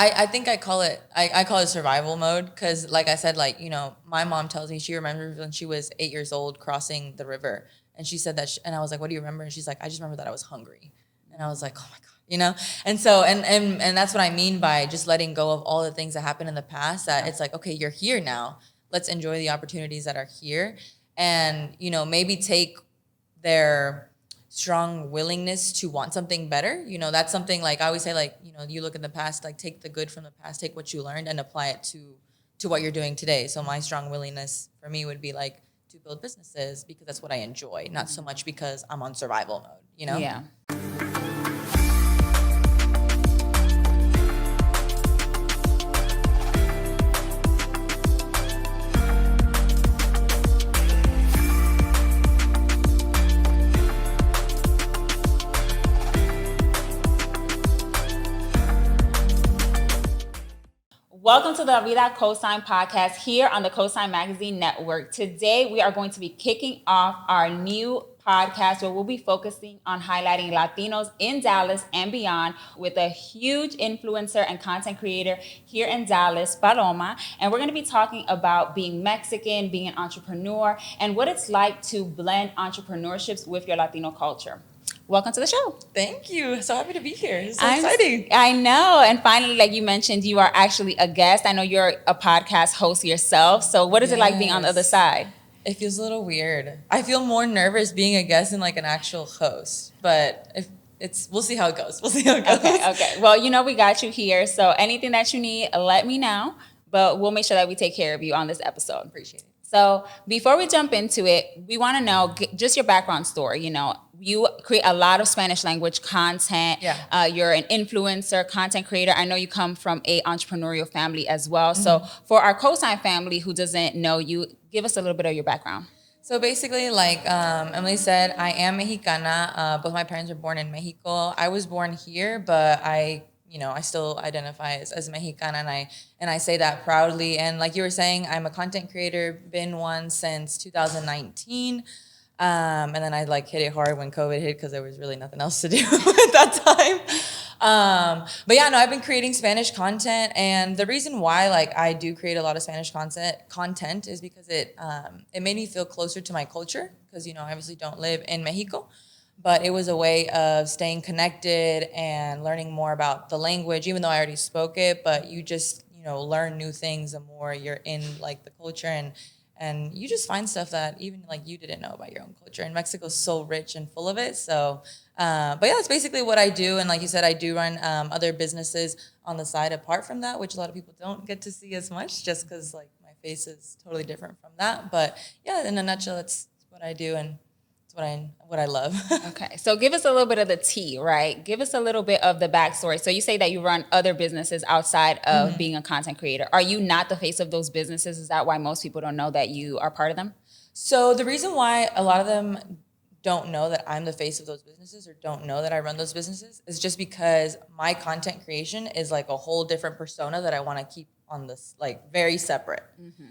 I think I call it survival mode because, like I said, like, you know, my mom tells me she remembers when she was 8 years old crossing the river, and she said that, and I was like, what do you remember? And she's like, I just remember that I was hungry, and I was like, oh my God, you know. And so and that's what I mean by just letting go of all the things that happened in the past. That it's like, okay, you're here now. Let's enjoy the opportunities that are here, and, you know, maybe take their strong willingness to want something better. You know, that's something, like I always say, like, you know, you look in the past, like take the good from the past, take what you learned and apply it to what you're doing today. So my strong willingness for me would be like to build businesses because that's what I enjoy, not so much because I'm on survival mode, you know? Yeah. Welcome to the Vida COSIGN Podcast here on the COSIGN Magazine Network. Today, we are going to be kicking off our new podcast where we'll be focusing on highlighting Latinos in Dallas and beyond with a huge influencer and content creator here in Dallas, Paloma. And we're going to be talking about being Mexican, being an entrepreneur, and what it's like to blend entrepreneurships with your Latino culture. Welcome to the show. Thank you. So happy to be here. It's so exciting. I know. And finally, like you mentioned, you are actually a guest. I know you're a podcast host yourself. So what is it like being on the other side? It feels a little weird. I feel more nervous being a guest than like an actual host. But we'll see how it goes. Okay. Well, you know, we got you here. So anything that you need, let me know. But we'll make sure that we take care of you on this episode. Appreciate it. So before we jump into it, we want to know just your background story. You know, you create a lot of Spanish language content. Yeah. You're an influencer, content creator. I know you come from a entrepreneurial family as well. Mm-hmm. So for our COSIGN family who doesn't know you, give us a little bit of your background. So basically, like Emmelie said, I am Mexicana. Both my parents were born in Mexico. I was born here, but I still identify as Mexicana, and I say that proudly. And like you were saying, I'm a content creator, been one since 2019. And then I like hit it hard when COVID hit because there was really nothing else to do at that time. But yeah, no, I've been creating Spanish content, and the reason why like I do create a lot of Spanish content is because it made me feel closer to my culture because, you know, I obviously don't live in Mexico. But it was a way of staying connected and learning more about the language, even though I already spoke it. But you just, you know, learn new things the more you're in like the culture, and you just find stuff that even like you didn't know about your own culture. And Mexico's so rich and full of it. So, but yeah, that's basically what I do. And like you said, I do run other businesses on the side apart from that, which a lot of people don't get to see as much just because like my face is totally different from that. But yeah, in a nutshell, that's what I do. And what I love. Okay, so give us a little bit of the tea, right? Give us a little bit of the backstory. So you say that you run other businesses outside of being a content creator. Are you not the face of those businesses? Is that why most people don't know that you are part of them? So the reason why a lot of them don't know that I'm the face of those businesses or don't know that I run those businesses is just because my content creation is like a whole different persona that I want to keep on this, like very separate. Mm-hmm.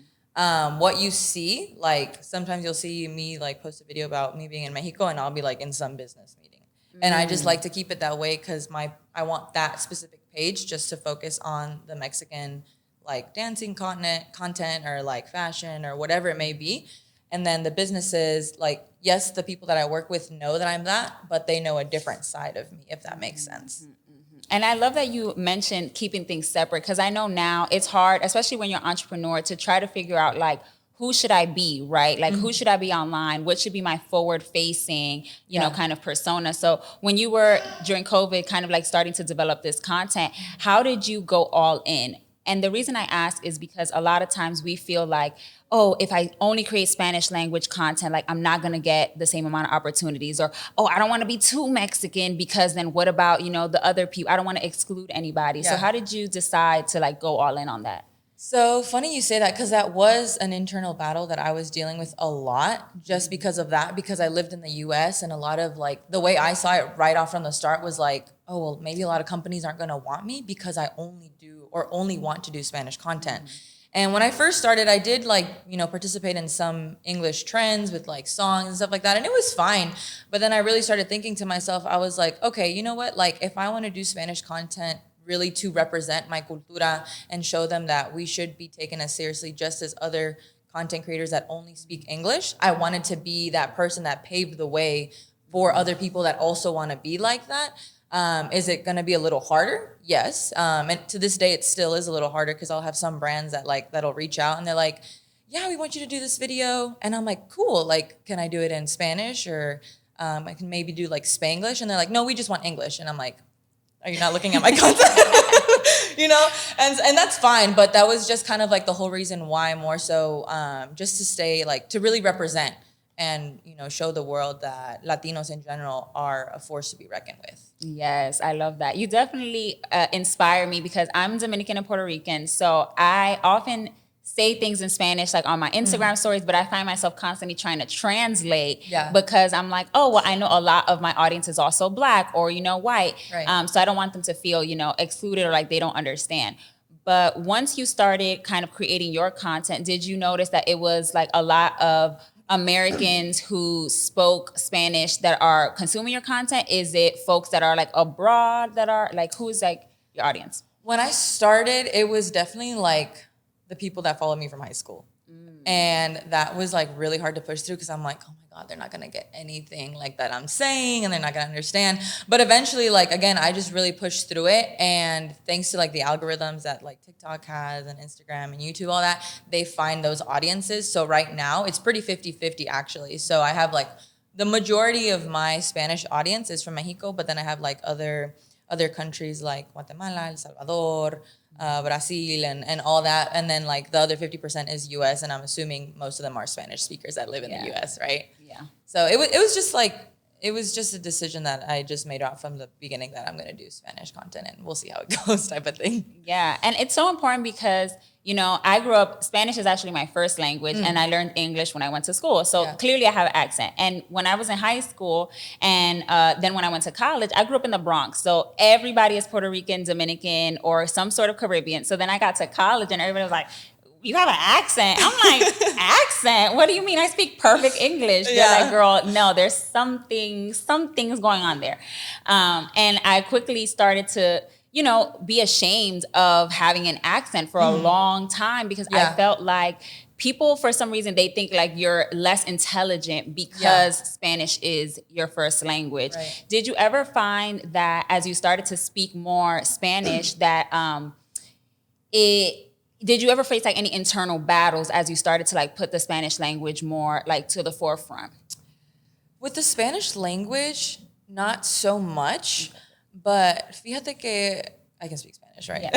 What you see, like sometimes you'll see me like post a video about me being in Mexico and I'll be like in some business meeting. And I just like to keep it that way because I want that specific page just to focus on the Mexican like dancing content or like fashion or whatever it may be. And then the businesses, like, yes, the people that I work with know that I'm that, but they know a different side of me, if that makes sense. And I love that you mentioned keeping things separate because I know now it's hard, especially when you're an entrepreneur, to try to figure out like, who should I be, right? Like, who should I be online? What should be my forward-facing, you know, kind of persona? So when you were, during COVID, kind of like starting to develop this content, how did you go all in? And the reason I ask is because a lot of times we feel like, oh, if I only create Spanish language content, like I'm not going to get the same amount of opportunities. Or, oh, I don't want to be too Mexican because then what about, you know, the other people? I don't want to exclude anybody. Yeah. So how did you decide to like go all in on that? So funny you say that because that was an internal battle that I was dealing with a lot just because of that, because I lived in the US and a lot of like the way I saw it right off from the start was like, oh, well, maybe a lot of companies aren't going to want me because I only want to do Spanish content. Mm-hmm. And when I first started, I did like, you know, participate in some English trends with like songs and stuff like that. And it was fine. But then I really started thinking to myself, I was like, okay, you know what? Like if I want to do Spanish content really to represent my cultura and show them that we should be taken as seriously just as other content creators that only speak English. I wanted to be that person that paved the way for other people that also want to be like that. Is it going to be a little harder? Yes. And to this day, it still is a little harder because I'll have some brands that that'll reach out and they're like, yeah, we want you to do this video. And I'm like, cool. Like, can I do it in Spanish or I can maybe do like Spanglish? And they're like, no, we just want English. And I'm like, are you not looking at my content? And that's fine. But that was just kind of like the whole reason why, more so just to stay to really represent and, show the world that Latinos in general are a force to be reckoned with. Yes, I love that. You definitely inspire me because I'm Dominican and Puerto Rican. So I often say things in Spanish, like on my Instagram stories, but I find myself constantly trying to translate because I'm like, oh, well, I know a lot of my audience is also Black or, white. Right. So I don't want them to feel, excluded or like they don't understand. But once you started kind of creating your content, did you notice that it was like a lot of Americans who spoke Spanish that are consuming your content? Is it folks that are like abroad that are like, who's like your audience? When I started, it was definitely like the people that followed me from high school. And that was like really hard to push through because I'm like, oh my God, they're not going to get anything like that I'm saying and they're not going to understand. But eventually, again, I just really pushed through it. And thanks to the algorithms that TikTok has and Instagram and YouTube, all that, they find those audiences. So right now it's pretty 50-50 actually. So I have the majority of my Spanish audience is from Mexico, but then I have other countries like Guatemala, El Salvador, Brazil, and all that. And then the other 50% is US, and I'm assuming most of them are Spanish speakers that live in the US, right? Yeah. So it was just a decision that I just made out from the beginning that I'm going to do Spanish content and we'll see how it goes type of thing. Yeah. And it's so important because, I grew up, Spanish is actually my first language and I learned English when I went to school. So clearly I have an accent. And when I was in high school and then when I went to college, I grew up in the Bronx. So everybody is Puerto Rican, Dominican, or some sort of Caribbean. So then I got to college and everybody was like, you have an accent. I'm like, accent? What do you mean? I speak perfect English. They're like, girl, no, there's something's going on there. And I quickly started to, be ashamed of having an accent for a long time because I felt like people, for some reason, they think you're less intelligent because Spanish is your first language. Right. Did you ever find that as you started to speak more Spanish that did you ever face any internal battles as you started to put the Spanish language more to the forefront? With the Spanish language, not so much, but fíjate que I can speak Spanish, right?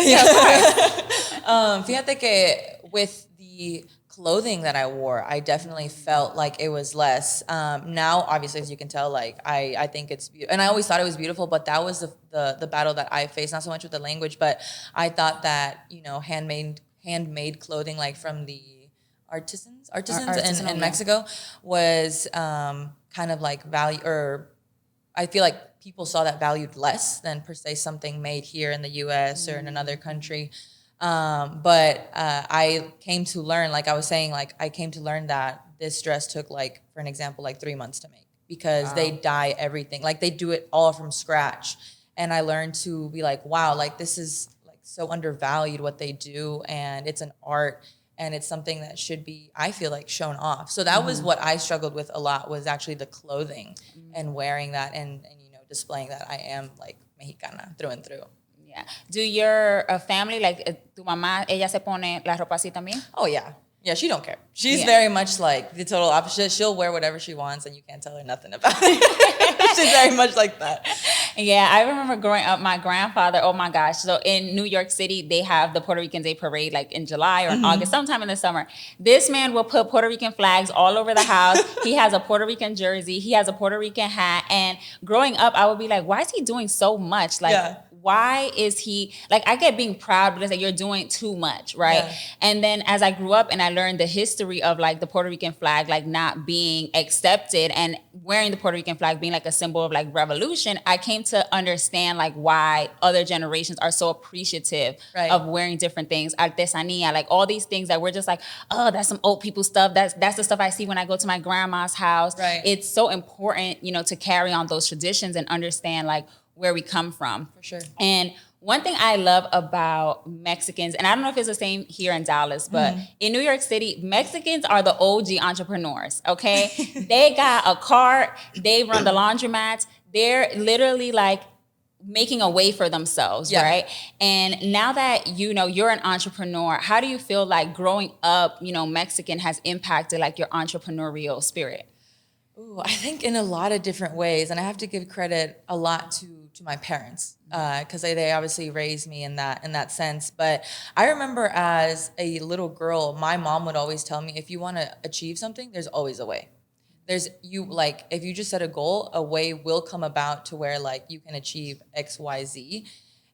Fíjate que with the clothing that I wore, I definitely felt like it was less. Now, obviously, as you can tell, I think it's beautiful. And I always thought it was beautiful, but that was the battle that I faced, not so much with the language, but I thought that, handmade clothing from the artisans in Mexico was kind of value, or I feel like people saw that valued less than per se something made here in the US or in another country. But I came to learn, I was saying, I came to learn that this dress took for an example, 3 months to make because they dye everything. They do it all from scratch. And I learned to be wow, this is so undervalued what they do, and it's an art, and it's something that should be, I feel shown off. So that was what I struggled with a lot, was actually the clothing and wearing that and displaying that I am Mexicana through and through. Yeah. Do your family, tu mamá, ella se pone la ropa así también? Oh yeah. Yeah, she don't care. She's very much the total opposite. She'll wear whatever she wants and you can't tell her nothing about it. She's very much like that. Yeah, I remember growing up, my grandfather, oh my gosh. So in New York City, they have the Puerto Rican Day Parade in July or in August, sometime in the summer. This man will put Puerto Rican flags all over the house. He has a Puerto Rican jersey. He has a Puerto Rican hat. And growing up, I would be like, why is he doing so much? Why is he, I get being proud, but it's you're doing too much, right? Yeah. And then as I grew up and I learned the history of the Puerto Rican flag, not being accepted and wearing the Puerto Rican flag being a symbol of revolution, I came to understand why other generations are so appreciative of wearing different things, artesanía, all these things that we're just oh, that's some old people stuff. That's the stuff I see when I go to my grandma's house. Right. It's so important, to carry on those traditions and understand where we come from. For sure. And One thing I love about Mexicans, and I don't know if it's the same here in Dallas, but in New York City, Mexicans are the OG entrepreneurs, okay? They got a cart, they run the laundromats, they're literally like making a way for themselves, right? And now that, you know, you're an entrepreneur, how do you feel like growing up, you know, Mexican has impacted like your entrepreneurial spirit? Ooh, I think in a lot of different ways, and I have to give credit a lot to my parents because they obviously raised me in that sense. But I remember as a little girl, my mom would always tell me, if you want to achieve something, there's always a way. If you just set a goal, a way will come about to where like you can achieve X, Y, Z.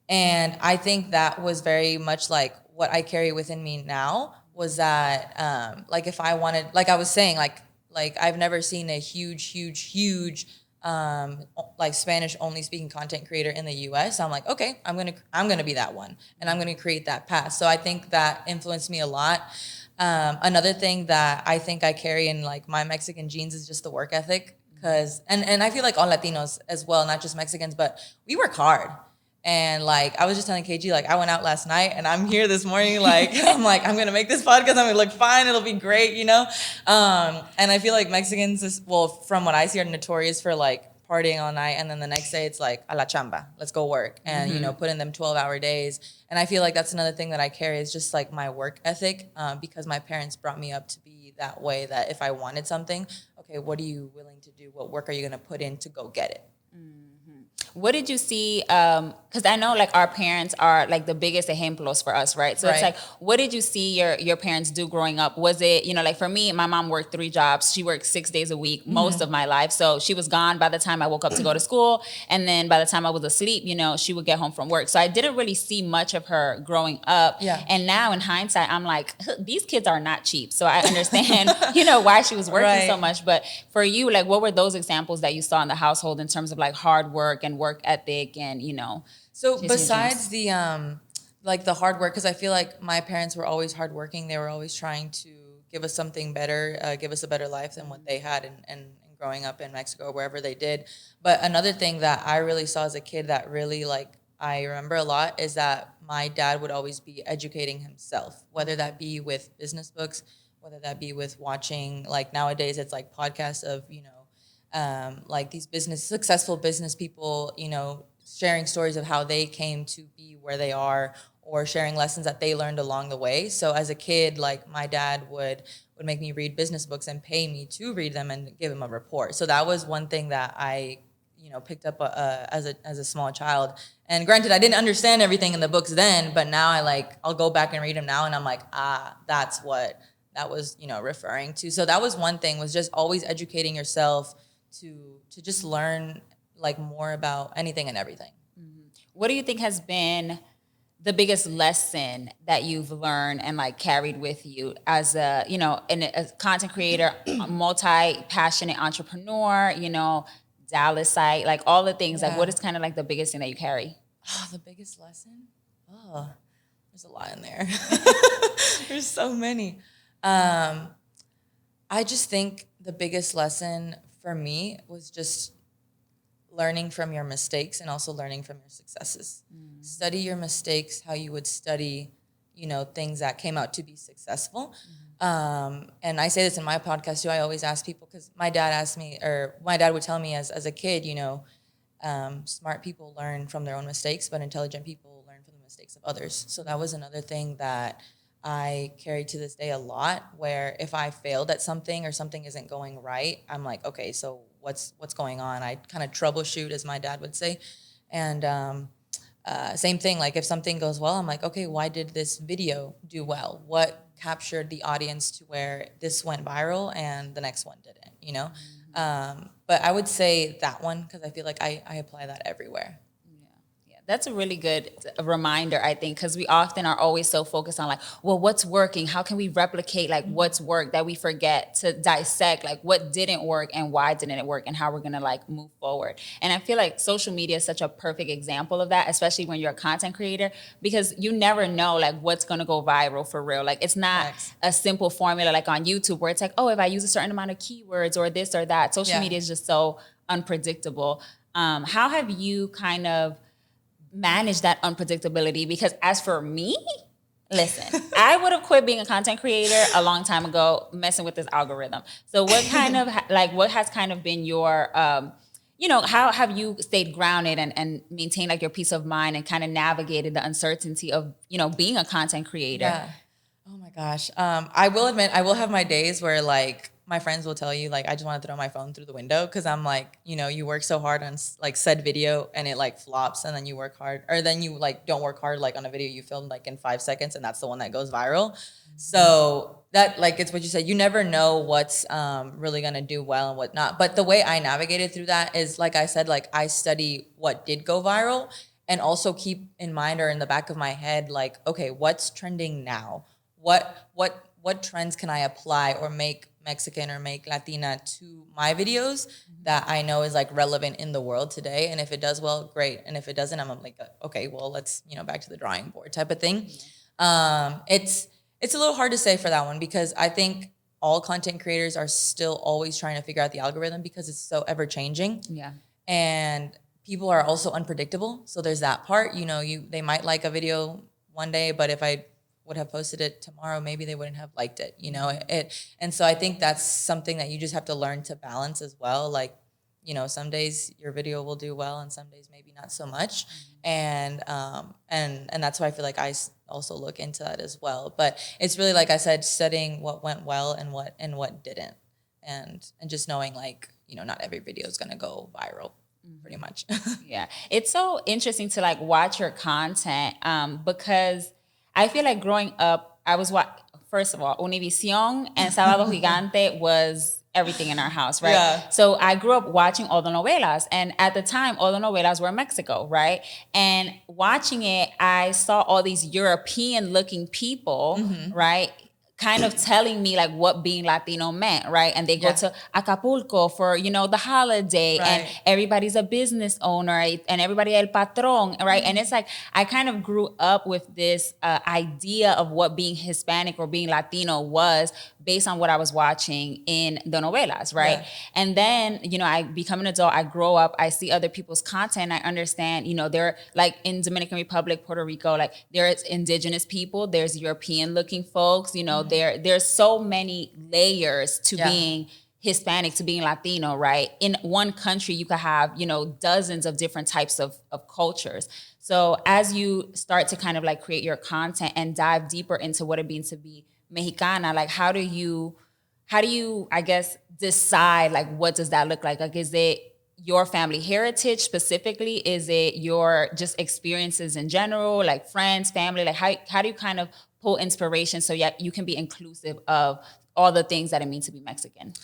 And I think that was very much like what I carry within me now was that like if I wanted, like I was saying, like I've never seen a huge like Spanish only speaking content creator in the US. I'm like, okay, I'm gonna be that one, and I'm gonna create that path. So I think that influenced me a lot. Another thing that I think I carry in like my Mexican genes is just the work ethic, because and I feel like all Latinos as well, not just Mexicans, but we work hard. And like I was just telling KG, like I went out last night and I'm here this morning, like I'm gonna make this podcast, I'm gonna look fine, it'll be great, you know. And I feel like Mexicans, from what I see, are notorious for like partying all night, and then the next day it's like a la chamba, let's go work, and you know, put in them 12-hour days. And I feel like that's another thing that I carry is just like my work ethic, because my parents brought me up to be that way. That if I wanted something, okay, what are you willing to do? What work are you gonna put in to go get it? What did you see? Because I know like our parents are like the biggest ejemplos for us, right? So it's like, what did you see your parents do growing up? Was it, you know, like for me, my mom worked 3 jobs. She worked 6 days a week most of my life. So she was gone by the time I woke up to go to school. And then by the time I was asleep, you know, she would get home from work. So I didn't really see much of her growing up. Yeah. And now in hindsight, I'm like, these kids are not cheap. So I understand, you know, why she was working so much. But for you, like, what were those examples that you saw in the household in terms of like hard work and work ethic and, you know? So besides the like the hard work, because I feel like my parents were always hardworking. They were always trying to give us something better, give us a better life than what they had and growing up in Mexico or wherever they did. But another thing that I really saw as a kid that really like I remember a lot is that my dad would always be educating himself, whether that be with business books, whether that be with watching, like nowadays it's like podcasts of, you know, like these successful business people, you know, sharing stories of how they came to be where they are, or sharing lessons that they learned along the way. So as a kid, like my dad would make me read business books and pay me to read them and give him a report. So that was one thing that I, you know, picked up as a small child. And granted, I didn't understand everything in the books then, but now I'll go back and read them now, and I'm like, that's what that was, you know, referring to. So that was one thing, was just always educating yourself to just learn like more about anything and everything. What do you think has been the biggest lesson that you've learned and like carried with you as a, you know, a content creator, multi-passionate entrepreneur, you know, Dallas site, like all the things, like what is kind of like the biggest thing that you carry? Oh, the biggest lesson? Oh, there's a lot in there. There's so many. I just think the biggest lesson for me was just learning from your mistakes and also learning from your successes. Study your mistakes how you would study, you know, things that came out to be successful. And I say this in my podcast too. I always ask people, because my dad would tell me as a kid, you know, smart people learn from their own mistakes, but intelligent people learn from the mistakes of others. So that was another thing that I carry to this day a lot, where if I failed at something or something isn't going right, I'm like, okay, so what's going on? I kind of troubleshoot, as my dad would say. And same thing, like if something goes well, I'm like, okay, why did this video do well? What captured the audience to where this went viral and the next one didn't, you know? But I would say that one, because I feel like I apply that everywhere. That's a really good reminder, I think, because we often are always so focused on like, well, what's working? How can we replicate like what's worked, that we forget to dissect like what didn't work and why didn't it work and how we're going to like move forward. And I feel like social media is such a perfect example of that, especially when you're a content creator, because you never know like what's going to go viral for real. Like it's not a simple formula like on YouTube where it's like, oh, if I use a certain amount of keywords or this or that. Social media is just so unpredictable. How have you kind of manage that unpredictability? Because as for me, listen, I would have quit being a content creator a long time ago, messing with this algorithm. So what kind of what has kind of been your, how have you stayed grounded and maintained like your peace of mind and kind of navigated the uncertainty of, being a content creator? Yeah. Oh my gosh. I will admit, I will have my days where like my friends will tell you like, I just want to throw my phone through the window. Cause I'm like, you work so hard on like said video and it like flops, and then you work hard, or then you like don't work hard like on a video you filmed like in 5 seconds, and that's the one that goes viral. So that like, it's what you said, you never know what's really going to do well and what not. But the way I navigated through that is, like I said, like I study what did go viral, and also keep in mind or in the back of my head, like, okay, what's trending now? What trends can I apply or make Mexican or make Latina to my videos that I know is like relevant in the world today? And if it does well, great. And if it doesn't, I'm like, okay, well, let's, back to the drawing board type of thing. It's a little hard to say for that one, because I think all content creators are still always trying to figure out the algorithm, because it's so ever changing. Yeah. And people are also unpredictable. So there's that part, they might like a video one day, but if I would have posted it tomorrow, maybe they wouldn't have liked it, and so I think that's something that you just have to learn to balance as well. Like, some days your video will do well and some days maybe not so much. And that's why I feel like I also look into that as well. But it's really, like I said, studying what went well and what didn't, and just knowing like, not every video is going to go viral. Pretty much. Yeah. It's so interesting to like watch your content, because I feel like growing up, I was first of all, Univision and Sábado Gigante was everything in our house, right? Yeah. So I grew up watching all the novelas, and at the time, all the novelas were in Mexico, right? And watching it, I saw all these European-looking people, right? Kind of telling me like what being Latino meant, right? And they go to Acapulco for, the holiday, and everybody's a business owner, and everybody el patron, right? And it's like, I kind of grew up with this idea of what being Hispanic or being Latino was based on what I was watching in the novelas, right? Yeah. And then, I become an adult, I grow up, I see other people's content, I understand, they're like in Dominican Republic, Puerto Rico, like there's indigenous people, there's European looking folks, there's so many layers to being Hispanic, to being Latino, right? In one country, you could have, dozens of different types of cultures. So as you start to kind of like create your content and dive deeper into what it means to be Mexicana, like how do you, I guess, decide like what does that look like? Like, is it your family heritage specifically? Is it your just experiences in general, like friends, family? Like how do you kind of pull inspiration so you can be inclusive of all the things that it means to be Mexican?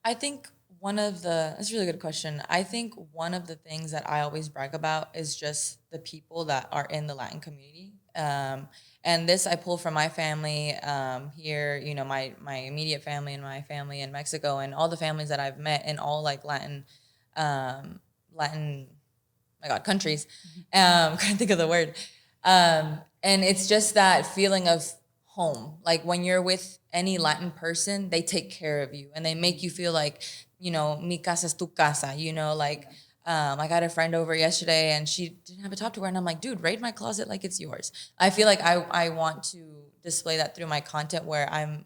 I think that's a really good question. I think one of the things that I always brag about is just the people that are in the Latin community. And this I pull from my family here, my immediate family and my family in Mexico, and all the families that I've met in all like Latin, countries. Couldn't think of the word. And it's just that feeling of home. Like when you're with any Latin person, they take care of you and they make you feel like, mi casa es tu casa, I got a friend over yesterday and she didn't have a top to wear, and I'm like, dude, raid my closet like it's yours. I feel like I want to display that through my content, where I'm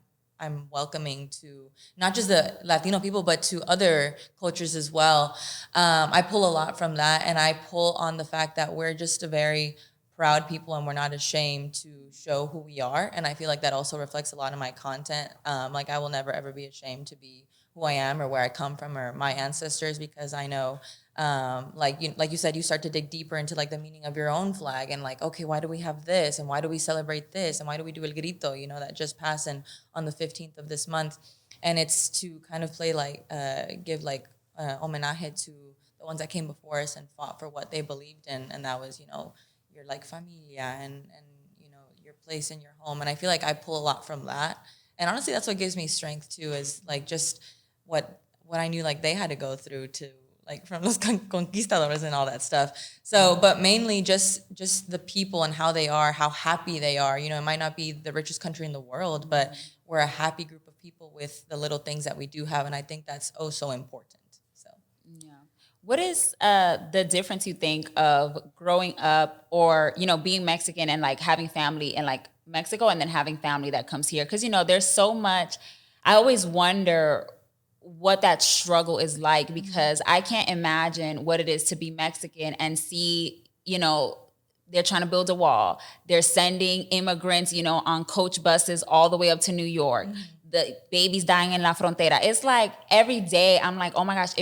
welcoming to not just the Latino people, but to other cultures as well. I pull a lot from that, and I pull on the fact that we're just a very proud people and we're not ashamed to show who we are. And I feel like that also reflects a lot of my content. Like I will never, ever be ashamed to be who I am or where I come from or my ancestors, because I know, like you said, you start to dig deeper into like the meaning of your own flag and like, okay, why do we have this? And why do we celebrate this? And why do we do El Grito, that just passed on the 15th of this month. And it's to kind of play like, give like homenaje to the ones that came before us and fought for what they believed in. And that was, your like familia and your place in your home. And I feel like I pull a lot from that. And honestly, that's what gives me strength too, is like just what I knew like they had to go through to like from los conquistadores and all that stuff. So, but mainly just the people and how they are, how happy they are. It might not be the richest country in the world, but we're a happy group of people with the little things that we do have. And I think that's so important. So, yeah. What is the difference you think of growing up or, being Mexican and like having family in like Mexico and then having family that comes here? Because, there's so much, I always wonder what that struggle is like, because I can't imagine what it is to be Mexican and see, they're trying to build a wall. They're sending immigrants, on coach buses all the way up to New York. Mm-hmm. The babies dying in La Frontera. It's like every day I'm like, oh my gosh,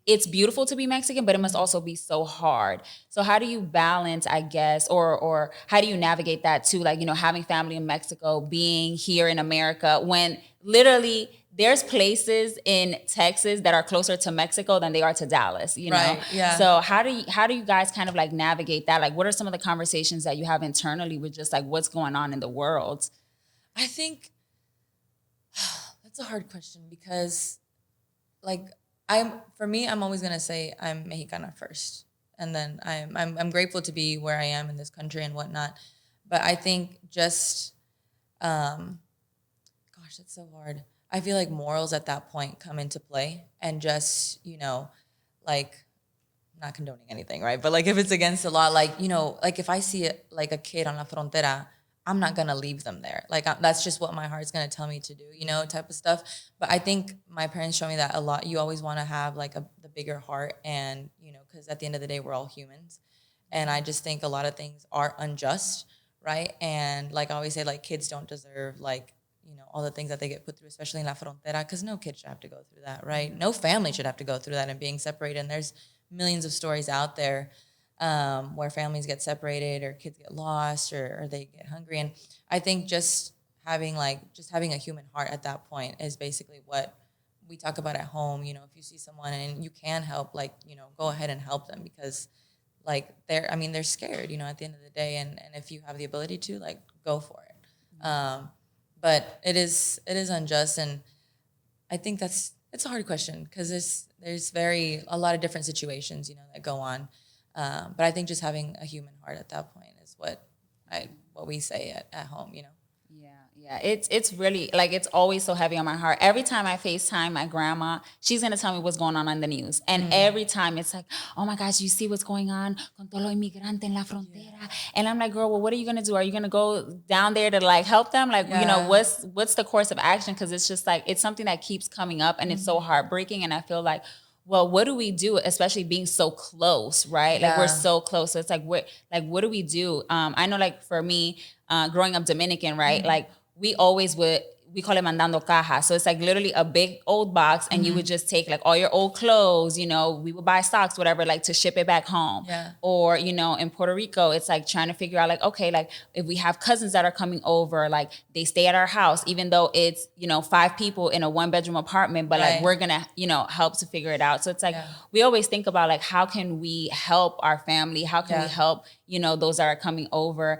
it's beautiful to be Mexican, but it must also be so hard. So how do you balance, I guess, or how do you navigate that too? Like, having family in Mexico, being here in America, when literally there's places in Texas that are closer to Mexico than they are to Dallas, Right, yeah. So how do you guys kind of like navigate that? Like, what are some of the conversations that you have internally with just like what's going on in the world? I think that's a hard question because, like, I'm always gonna say I'm Mexicana first, and then I'm grateful to be where I am in this country and whatnot. But I think just, gosh, it's so hard. I feel like morals at that point come into play, and just like, not condoning anything, right? But like if it's against the law, like like if I see a kid on La Frontera, I'm not going to leave them there. Like, that's just what my heart's going to tell me to do, type of stuff. But I think my parents show me that a lot. You always want to have, like, the bigger heart and, because at the end of the day, we're all humans. And I just think a lot of things are unjust, right? And, like I always say, like, kids don't deserve, like, all the things that they get put through, especially in La Frontera, because no kid should have to go through that, right? No family should have to go through that and being separated. And there's millions of stories out there where families get separated or kids get lost or they get hungry. And I think just having a human heart at that point is basically what we talk about at home. If you see someone and you can help, like, go ahead and help them, because like they're scared, at the end of the day. And if you have the ability to, like, go for it. But it is unjust. And I think it's a hard question because there's a lot of different situations, that go on. But I think just having a human heart at that point is what we say at home, Yeah. It's really, like, it's always so heavy on my heart. Every time I FaceTime my grandma, she's going to tell me what's going on the news. And every time it's like, oh my gosh, you see what's going on con todo lo inmigrante en la frontera. Yeah. And I'm like, girl, well, what are you going to do? Are you going to go down there to, like, help them? Like, what's the course of action? Because it's just like, it's something that keeps coming up and it's so heartbreaking. And I feel like, well, what do we do, especially being so close, right? Yeah. Like, we're so close. So it's like, what do we do? I know, like, for me, growing up Dominican, right? Like, we call it mandando caja. So it's like literally a big old box, and you would just take, like, all your old clothes, we would buy socks, whatever, like, to ship it back home. Yeah. Or, in Puerto Rico, it's like trying to figure out, like, okay, like, if we have cousins that are coming over, like, they stay at our house, even though it's, 5 people in a 1-bedroom apartment, but like, we're gonna, help to figure it out. So it's like, we always think about, like, how can we help our family? How can we help, those that are coming over?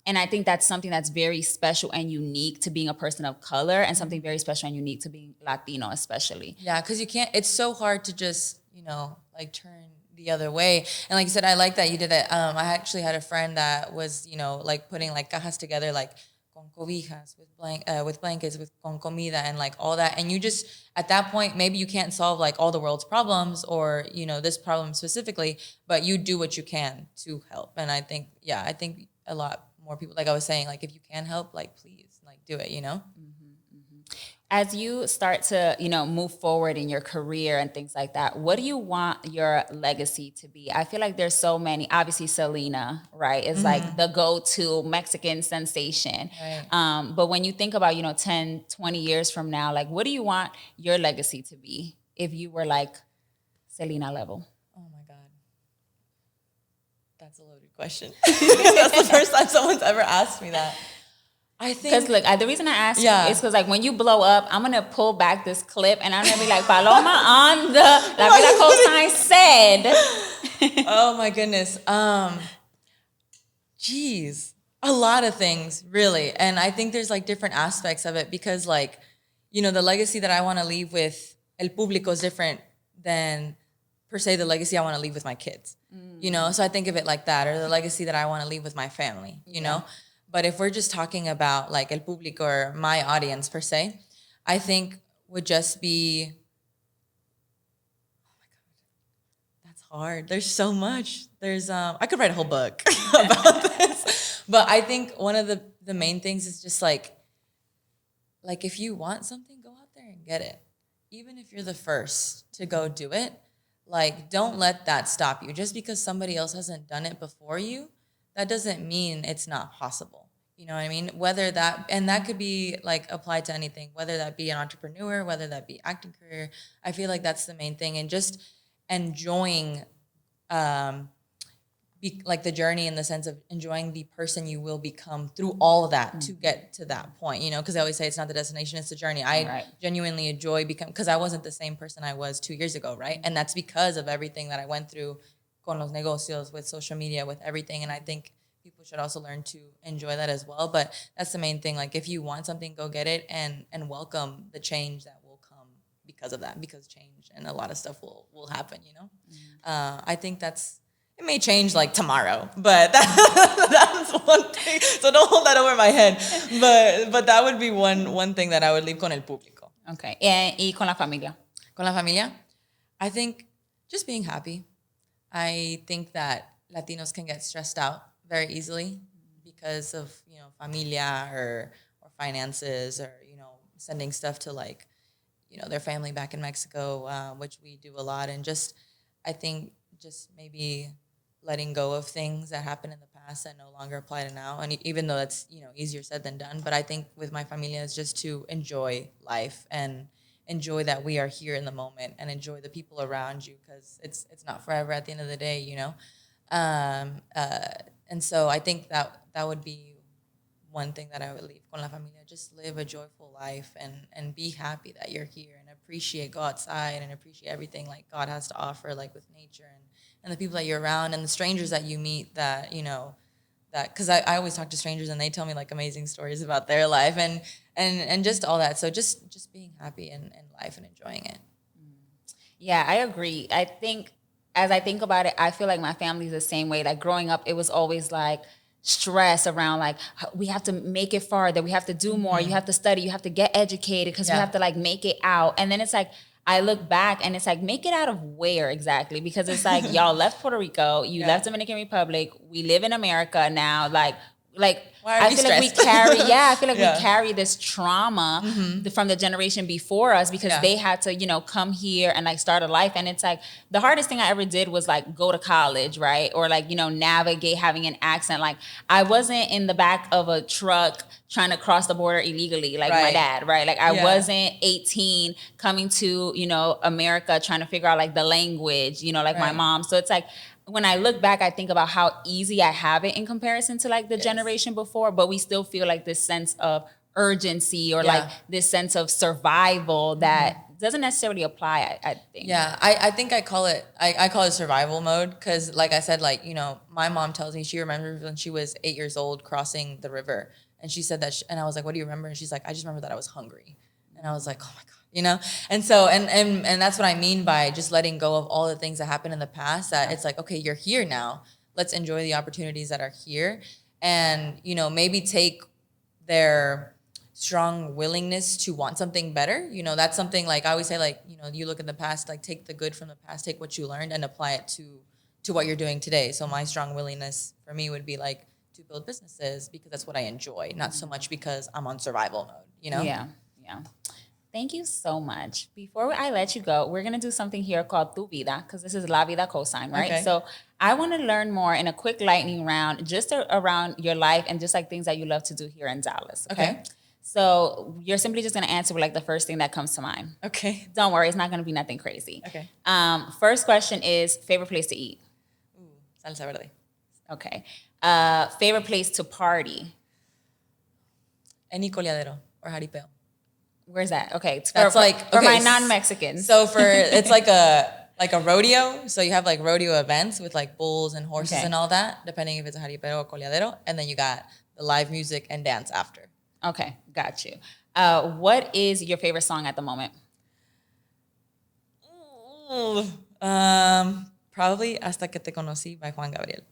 And I think that's something that's very special and unique to being a person of color, and something very special and unique to being Latino, especially. Yeah, because it's so hard to just, like, turn the other way. And like you said, I like that you did that. I actually had a friend that was, like, putting, like, cajas together, like, con cobijas, with blankets, with con comida, and, like, all that. And you just, at that point, maybe you can't solve, like, all the world's problems or, this problem specifically, but you do what you can to help. And I think a lot more people, like I was saying, like, if you can help, like, please, like, do it, As you start to, move forward in your career and things like that, what do you want your legacy to be? I feel like there's so many. Obviously, Selena, right, is like the go-to Mexican sensation. Right. But when you think about, 10, 20 years from now, like, what do you want your legacy to be if you were, like, Selena level? Oh, my God. That's a loaded question. That's the first time someone's ever asked me that. I think, because look, the reason I asked you is because, like, when you blow up, I'm gonna pull back this clip and I'm gonna be like, Paloma on the La Vida COSIGN said. Oh my goodness. Geez, a lot of things, really. And I think there's, like, different aspects of it because, like, the legacy that I want to leave with el público is different than per se the legacy I want to leave with my kids. So I think of it like that, or the legacy that I want to leave with my family. Know. But if we're just talking about, like, el público or my audience per se, I think would just be, oh my God, hard. There's so much. There's I could write a whole book about this. But I think one of the main things is just like if you want something, go out there and get it. Even if you're the first to go do it, like don't let that stop you. Just because somebody else hasn't done it before you, that doesn't mean it's not possible. You know what I mean? Whether that, and that could be like applied to anything, whether that be an entrepreneur, whether that be acting career. I feel like that's the main thing. And just enjoying like the journey in the sense of enjoying the person you will become through all of that to get to that point, you know, because I always say it's not the destination, it's the journey. I genuinely enjoy because I wasn't the same person I was 2 years ago, right? And that's because of everything that I went through con los negocios, with social media, with everything. And I think people should also learn to enjoy that as well. But that's the main thing. Like if you want something, go get it and welcome the change that will come because of that, because change and a lot of stuff will happen, you know? I think it may change like tomorrow, but that's one thing. So don't hold that over my head. But that would be one thing that I would leave con el público. Okay. Y con la familia? Con la familia, I think just being happy. I think that Latinos can get stressed out very easily because of, you know, familia or finances or, you know, sending stuff to like, you know, their family back in Mexico, which we do a lot. And I think maybe letting go of things that happened in the past that no longer apply to now. And even though that's, you know, easier said than done, but I think with my familia is just to enjoy life and enjoy that we are here in the moment and enjoy the people around you, because it's not forever at the end of the day, you know? And so I think that would be one thing that I would leave con la familia. Just live a joyful life and be happy that you're here and go outside and appreciate everything like God has to offer, like with nature and the people that you're around and the strangers that you meet that, you know, that, because I always talk to strangers and they tell me like amazing stories about their life and just all that. So just being happy in life and enjoying it. Yeah, I agree. I think as I think about it, I feel like my family's the same way. Like growing up, it was always like stress around like we have to make it farther, we have to do more, you have to study, you have to get educated because we have to like make it out. And then it's like I look back and it's like, make it out of where exactly? Because it's like y'all left Puerto Rico, you left Dominican Republic, we live in America now, like I feel like we carry, we carry this trauma from the generation before us because they had to, you know, come here and like start a life. And it's like the hardest thing I ever did was like go to college, right? Or like, you know, navigate having an accent. Like I wasn't in the back of a truck trying to cross the border illegally, like my dad, right? Like I wasn't 18 coming to, you know, America trying to figure out like the language, you know, like my mom. So it's like, when I look back, I think about how easy I have it in comparison to like the generation before, but we still feel like this sense of urgency or like this sense of survival that doesn't necessarily apply, I think. Yeah, I think I call it survival mode because like I said, like, you know, my mom tells me she remembers when she was 8 years old crossing the river. And she said that, and I was like, what do you remember? And she's like, I just remember that I was hungry. And I was like, oh my God. You know, and so and that's what I mean by just letting go of all the things that happened in the past. That it's like, okay, you're here now. Let's enjoy the opportunities that are here, and you know, maybe take their strong willingness to want something better. You know, that's something like I always say, like, you know, you look in the past, like take the good from the past, take what you learned, and apply it to what you're doing today. So my strong willingness for me would be like to build businesses because that's what I enjoy, not so much because I'm on survival mode. You know? Yeah. Thank you so much. Before I let you go, we're going to do something here called Tu Vida, because this is La Vida COSIGN, right? Okay. So I want to learn more in a quick lightning round, just around your life and just like things that you love to do here in Dallas. Okay. So you're simply just going to answer with like the first thing that comes to mind. Okay. Don't worry. It's not going to be nothing crazy. Okay. First question is favorite place to eat? Salsa verde. Okay. Favorite place to party? Any coleadero or jaripeo. Where's that? Okay, that's for my non-Mexicans. So it's like a rodeo. So you have like rodeo events with like bulls and horses and all that, depending if it's a jaripeo or coleadero, and then you got the live music and dance after. Okay, got you. What is your favorite song at the moment? Probably Hasta que te conocí by Juan Gabriel.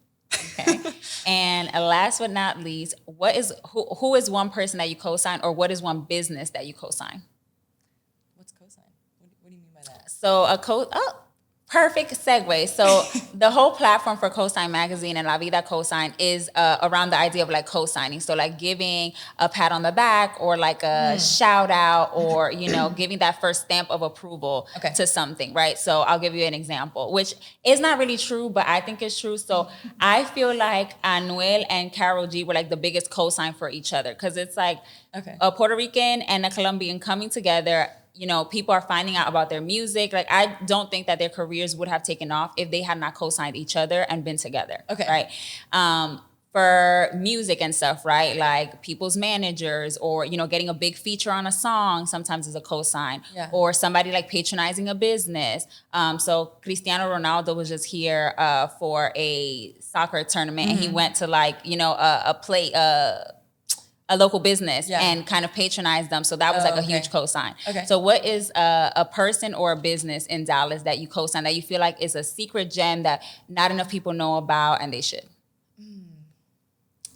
Okay. And last but not least, who is one person that you co-sign, or what is one business that you co-sign? What's co-sign? What do you mean by that? So Perfect segue. So the whole platform for Cosign Magazine and La Vida Cosign is around the idea of like co-signing. So like giving a pat on the back or like a shout out or, giving that first stamp of approval to something, right? So I'll give you an example, which is not really true, but I think it's true. So I feel like Anuel and Karol G were like the biggest cosign for each other because it's like a Puerto Rican and a Colombian coming together. People are finding out about their music. Like, I don't think that their careers would have taken off if they had not co-signed each other and been together. Right. For music and stuff, right? Like people's managers or, getting a big feature on a song sometimes is a co-sign or somebody like patronizing a business. So Cristiano Ronaldo was just here for a soccer tournament and he went to like, a local business and kind of patronize them. So that was like a huge cosign. So what is a person or a business in Dallas that you cosign that you feel like is a secret gem that not enough people know about and they should?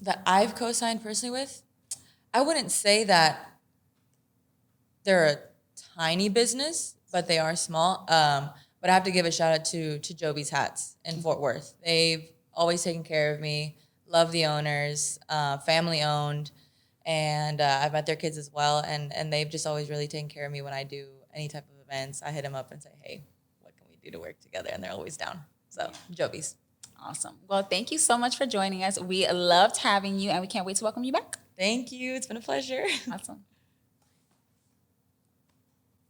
That I've co-signed personally with? I wouldn't say that they're a tiny business, but they are small. But I have to give a shout out to Joby's Hats in Fort Worth. They've always taken care of me, love the owners, family owned. And I've met their kids as well, and they've just always really taken care of me when I do any type of events. I hit them up and say, hey, what can we do to work together? And they're always down. So, Joby's. Awesome. Well, thank you so much for joining us. We loved having you, and we can't wait to welcome you back. Thank you. It's been a pleasure. Awesome.